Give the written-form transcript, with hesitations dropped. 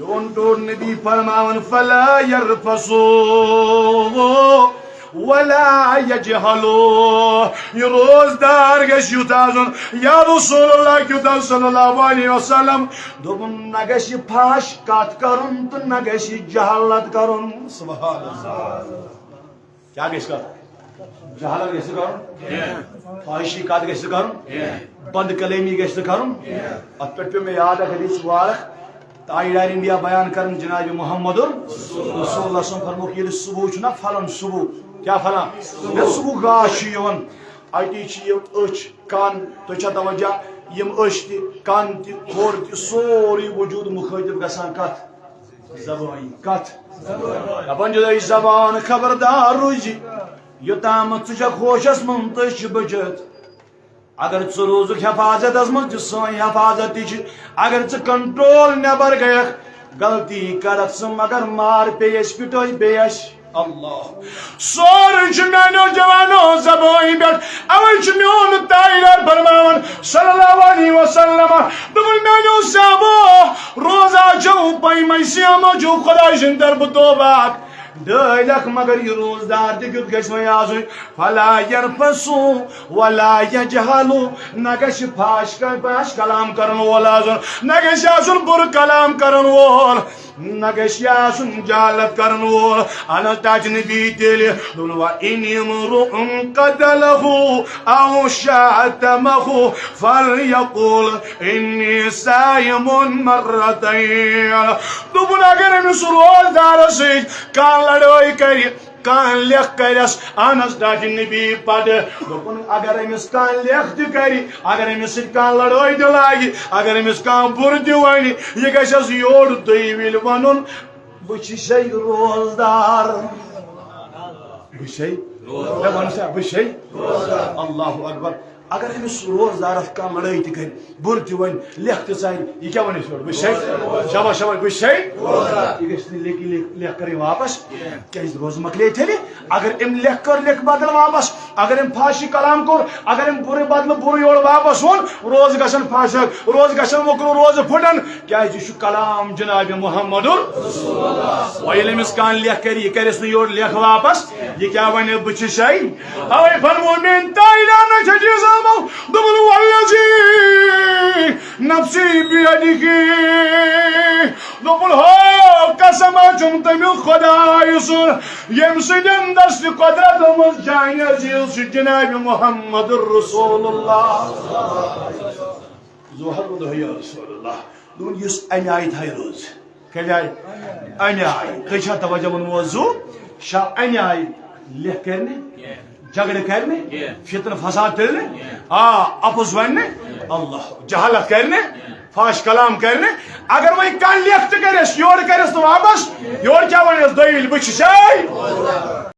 لونٹو نبی فرماون فلا يرفسوا ولا يجهلوا یہ روزدار گژھِ یُتھ آسُن یا رسول اللہ کیُتھ صلی اللہ علیہ وسلم دوٚپُن نہ گژھِ پھاش کتھ کرُن تہٕ نہ گژھِ جہالت کرُن سبحان اللہ کیا گژھِ کرُن جہالت گژھِ کرُن فحاشی کتھ گژھِ کرُن بند کلٲمی گژھِ کرُن اتھ پٮ۪ٹھ پیوٚو مےٚ یاد اکھ حدیث مبارک تاجدار انڈیا بیان کرن جناب محمد رسول اللہ صلی اللہ فرموک ییٚلہِ صبح چھُ نا پھلان صبح کیا پھلان ییٚلہِ صبح گاش چھُ یِوان اتی چھِ یِم أچھ کان تُہۍ چھا توجہ یِم أچھ تہِ کان تہِ کھور تہِ سورُے وجوٗد مُخٲطب گژھان کتھ زبٲنۍ کتھ دپان چھِ زبان خبردار روزِ یوٚتامتھ ژٕ چھکھ ہوشس منٛز تہٕ چھِ بٔچِتھ اگر ژٕ روزُکھ حفاظتس منٛز تہِ سٲنۍ حفاظت تہِ چھِ اگر ژٕ کنٹرول نٮ۪بر گٔیکھ غلطی کرکھ ژٕ مگر مار پیٚیَس پِٹٲے بیٚیَس اللہ سورُے چھُ میانیو جوانو زبٲنۍ پٮ۪ٹھ اوے چھُ میون تاجدار فرماوان صلی اللہ علیہ وسلم دوٚپُن میانیو صحابو روزہ چھُو پٔیمٕے سیمہٕ چھُو خۄداے سٕنٛدِ طرفہٕ توبہ اکھ ڈٲلکھ مگر یہ روزدار تہِ کیُتھ گژھِ وۄنۍ آسُن فلا يرفسوا ولا يجهلوا نہ گژھِ فحش کلام کرن وول آسُن نہ گژھِ آسُن بُرٕ کلام کرن وول نہ گژھِ آسُن جہالت کرن وول انس تاج نبی تیٚلہِ دوٚپُن وَإِنِ امرؤ قتله أو شتمه فليقل إني صائم مرتين دوٚپُن اگر أمِس روزدارس سۭتۍ کانٛہہ لڑٲے کرِ کانٛہہ لیکھ کرٮ۪س انس تاج نبی پتہٕ دوٚپُن اگر أمِس کانٛہہ لیکھ تہِ کرِ اگر أمِس سۭتۍ کانٛہہ لڑٲے تہِ لاگہِ اگر أمِس کانٛہہ بُرٕ تہِ وَنہِ یہِ گژھٮ۪س یورٕ دوٚیمہِ وِلہِ وَنُن بہٕ چھُسے روزدار بہٕ چھُسے مےٚ وَن سا بہٕ چھُسے اللہ اکبر اگر أمِس روزدارس کانٛہہ لڑٲے تہِ کرِ بُرٕ تہِ وَنہِ لیکھ تہِ ژانہِ یہِ کیٛاہ وَنہِ أسۍ یورٕ بہٕ چھُسے شاباش شاباش بہٕ چھُسے یہِ گژھِ نہٕ لیکھ کَرٕنۍ واپس کیٛازِ روزٕ مۄکلے تیٚلہِ اگر أمۍ لیکھ کٔر لیکھ بدل واپس اگر أمۍ فحاشی کلام کوٚر اگر أمۍ بُرٕ بدلہٕ بُرٕ یورٕ واپس ووٚن روزٕ گژھن پھاشک روزٕ گژھن مۄکلُن روزٕ پھٕٹن کیٛازِ یہِ چھُ کلام جناب محمد وۄنۍ ییٚلہِ أمِس کانٛہہ لیکھ کرِ یہِ کرٮ۪س نہٕ یورٕ لیکھ واپس یہِ کیٛاہ وَنہِ بہٕ چھُسے اوے فرمو میٲنۍ تاجدار چھِ دوٚپُن والذی نفسی بیدِہ دوٚپُن ہو قسم چھُم تمیُک خۄداے سُنٛد ییٚمہِ سۭتۍ دستہِ قۄدرت منٛز جانہِ عزیٖز چھُ جنابِ محمد رسول اللہ دوٚپُن یُس امہِ آیہِ تھایہِ روز کمہِ آیہِ امہِ آیہِ تُہۍ چھا توجہ ووٚن موضوٗع شا امہِ آیہِ لیکھ کرِ نہٕ جگڑٕ کرِ نہٕ فتنہٕ فساد تُلہِ نہٕ اپُز ونہِ نہٕ اللہ جہالت کرِ نہٕ فحش کلام کرِ نہٕ اگر وۄنۍ کانٛہہ لیکھ تہِ کرٮ۪س یورٕ کرٮ۪س نہٕ واپس یورٕ کیٛاہ ونٮ۪س دوٚیمہِ وِلہِ بہٕ چھُسے